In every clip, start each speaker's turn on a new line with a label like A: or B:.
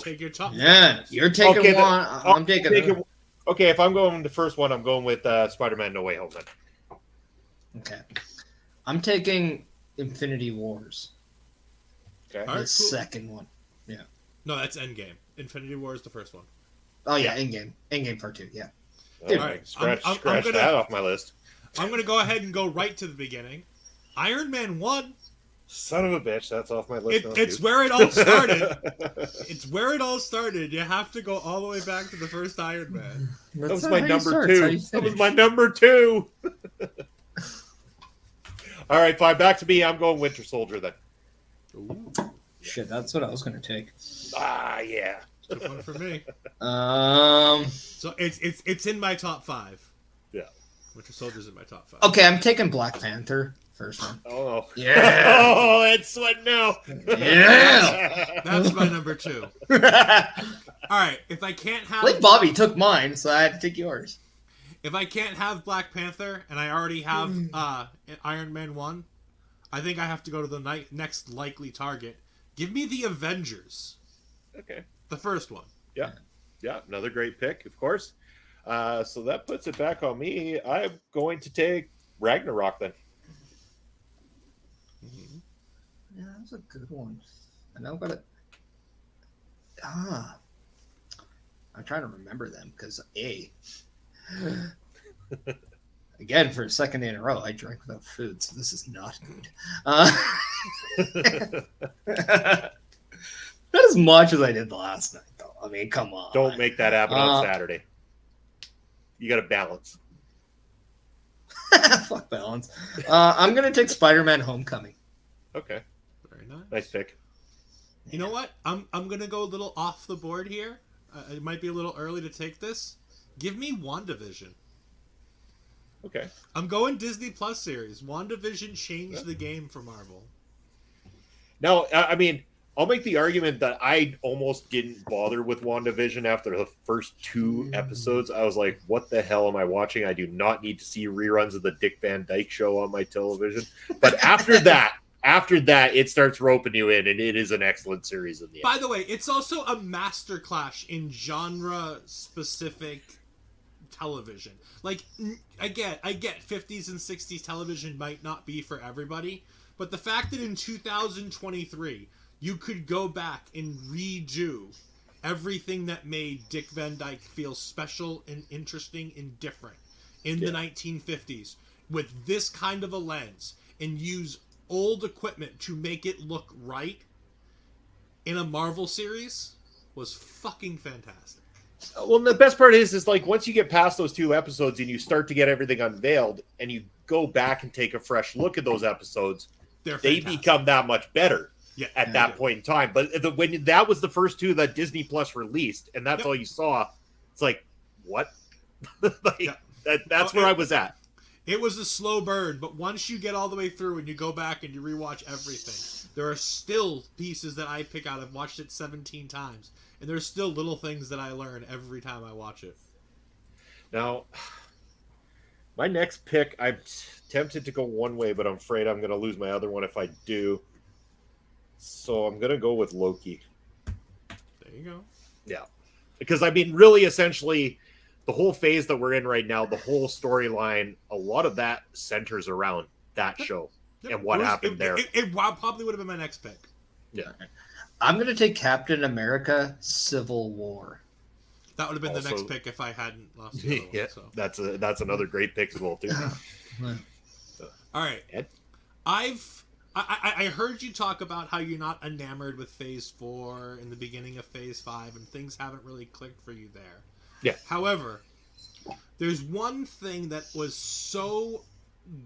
A: take your top.
B: Yeah, you're taking
C: Okay,
B: one. I'm taking.
C: Okay, if I'm going the first one, I'm going with Spider-Man: No Way Home. Then.
B: Okay, I'm taking Infinity Wars.
C: Okay.
B: The second one. Yeah.
A: No, that's Endgame. Infinity War is the first one.
B: Oh yeah, Endgame. Endgame Part 2. Yeah.
C: All right, scratch that off my list.
A: I'm going to go ahead and go right to the beginning. Iron Man 1.
C: Son of a bitch, that's off my list.
A: It's where it all started. It's where it all started. You have to go all the way back to the first Iron Man.
C: That was my number 2. That was my number 2. All right, fine. Back to me. I'm going Winter Soldier then.
A: Ooh.
B: Shit, that's what I was going to take.
C: Ah, yeah.
A: Good one for me.
B: So
A: it's in my top 5.
C: Yeah.
A: Winter Soldier's in my top 5.
B: Okay, I'm taking Black Panther. First one.
C: Oh.
B: Yeah.
C: Oh, that's what now.
B: Yeah.
A: That's my number 2. All right, if I can't have...
B: Like Bobby took mine, so I had to take yours.
A: If I can't have Black Panther, and I already have Iron Man 1, I think I have to go to the next likely target. Give me the Avengers.
C: Okay.
A: The first one.
C: Yeah. Yeah, another great pick, of course. So that puts it back on me. I'm going to take Ragnarok then.
B: Yeah, that's a good one. And I've got it. I'm trying to remember them because again, for a second in a row, I drank without food, so this is not good. Not as much as I did the last night, though. I mean, come on.
C: Don't make that happen on Saturday. You got to balance.
B: Fuck balance. I'm gonna take Spider-Man: Homecoming.
C: Okay.
A: Very nice.
C: Nice pick.
A: You know what? I'm gonna go a little off the board here. It might be a little early to take this. Give me WandaVision.
C: Okay.
A: I'm going Disney Plus series. WandaVision changed the game for Marvel.
C: Now, I mean, I'll make the argument that I almost didn't bother with WandaVision after the first 2 episodes. I was like, what the hell am I watching? I do not need to see reruns of the Dick Van Dyke Show on my television. But after that, it starts roping you in, and it is an excellent series in the end.
A: By the way, it's also a masterclass in genre-specific television. Like, I get 50s and 60s television might not be for everybody, but the fact that in 2023 you could go back and redo everything that made Dick Van Dyke feel special and interesting and different in the 1950s with this kind of a lens and use old equipment to make it look right in a Marvel series was fucking fantastic.
C: Well, the best part is like once you get past those 2 episodes and you start to get everything unveiled and you go back and take a fresh look at those episodes, they become that much better at that point in time. But when that was the first 2 that Disney Plus released and that's all you saw, it's like, what? That's where I was at.
A: It was a slow burn, but once you get all the way through and you go back and you rewatch everything, there are still pieces that I pick out. I've watched it 17 times, and there's still little things that I learn every time I watch it.
C: Now, my next pick, I'm tempted to go one way, but I'm afraid I'm going to lose my other one if I do. So I'm going to go with Loki.
A: There you go.
C: Yeah. Because, I mean, really, essentially, the whole phase that we're in right now, the whole storyline, a lot of that centers around that show and what happened there.
A: It probably would have been my next pick.
C: Yeah.
B: I'm going to take Captain America: Civil War.
A: That would have been the next pick if I hadn't lost the other one. So.
C: That's another great pick as well, too.
A: All right.
C: Ed?
A: I heard you talk about how you're not enamored with Phase 4 and the beginning of Phase 5, and things haven't really clicked for you there.
C: Yeah.
A: However, there's one thing that was so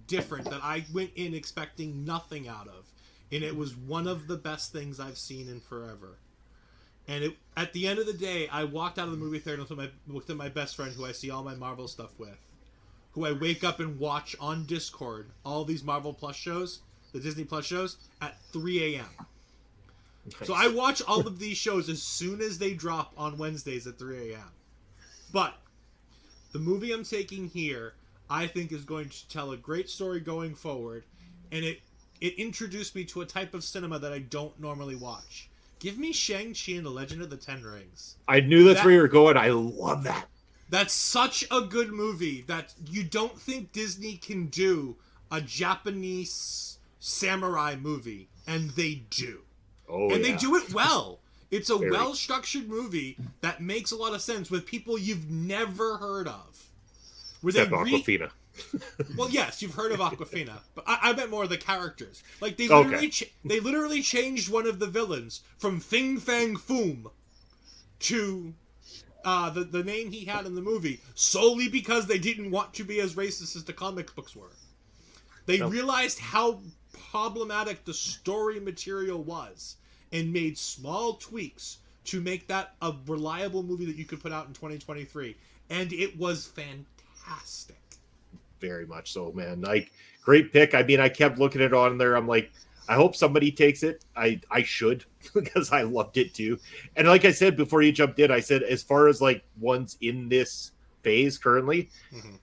A: different that I went in expecting nothing out of, and it was one of the best things I've seen in forever. And at the end of the day, I walked out of the movie theater and looked at my best friend, who I see all my Marvel stuff with, who I wake up and watch on Discord all these Marvel Plus shows, the Disney Plus shows, at 3 a.m. Nice. So I watch all of these shows as soon as they drop on Wednesdays at 3 a.m. But the movie I'm taking here, I think, is going to tell a great story going forward, and it introduced me to a type of cinema that I don't normally watch. Give me Shang-Chi and the Legend of the Ten Rings.
C: I knew that's where you were going. I love that.
A: That's such a good movie that you don't think Disney can do a Japanese samurai movie, and they do.
C: Oh,
A: and
C: yeah.
A: they do it well. It's a
C: Very.
A: well-structured movie that makes a lot of sense with people you've never heard of. Where
C: Except
A: they
C: Aquafina.
A: Well, yes, you've heard of Aquafina, but I meant more of the characters. Like they
C: Okay.
A: literally changed one of the villains from Fing Fang Foom to the name he had in the movie solely because they didn't want to be as racist as the comic books were. They realized how problematic the story material was and made small tweaks to make that a reliable movie that you could put out in 2023, and it was fantastic.
C: Very much so, man. Like, great pick. I mean, I kept looking at it on there. I'm like, I hope somebody takes it. I should, because I loved it too. And like I said before you jumped in, I said as far as like ones in this phase currently,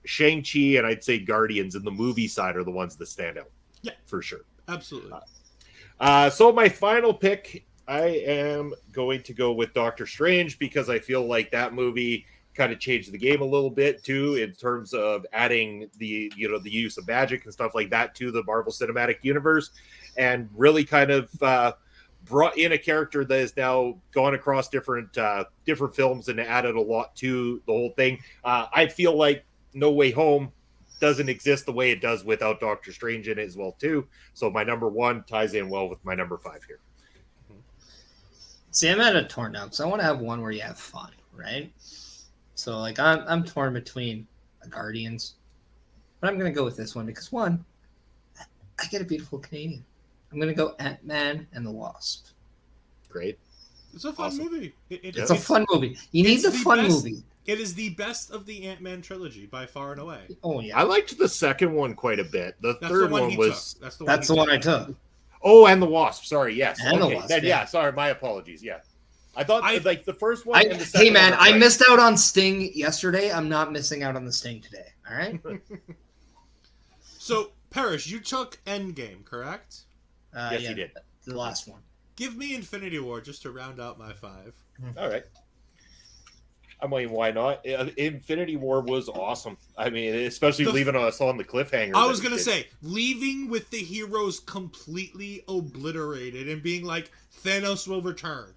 C: Shang-Chi and I'd say Guardians in the movie side are the ones that stand out.
A: Yeah,
C: for sure.
A: Absolutely.
C: So my final pick, I am going to go with Doctor Strange because I feel like that movie kind of changed the game a little bit too in terms of adding the use of magic and stuff like that to the Marvel Cinematic Universe, and really kind of brought in a character that has now gone across different films and added a lot to the whole thing. I feel like No Way Home doesn't exist the way it does without Doctor Strange in it as well too. So my number 1 ties in well with my number 5 here.
B: See, I'm at a torn now because I want to have one where you have fun, right? So like I'm torn between the Guardians, but I'm gonna go with this one because one, I get a beautiful Canadian. I'm gonna go Ant-Man and the Wasp.
C: Great.
A: It's a fun movie.
B: It's a fun movie. You need the fun movie.
A: It is the best of the Ant-Man trilogy by far and away.
B: Oh yeah,
C: I liked the second one quite a bit. The third one was
B: that's the one I took.
C: Oh, and the Wasp. Sorry, yes.
B: And
C: okay.
B: the Wasp,
C: Then,
B: yeah.
C: sorry, my apologies. Yeah, I thought like the first one. And the second
B: hey man,
C: one
B: I missed out on Sting yesterday. I'm not missing out on the Sting today. All right.
A: So, Parrish, you took Endgame, correct?
C: Yes, you did.
B: The last one.
A: Give me Infinity War just to round out my 5.
C: All right. I mean, why not? Infinity War was awesome. I mean, especially leaving us on the cliffhanger.
A: I was going to say, leaving with the heroes completely obliterated and being like, Thanos will return.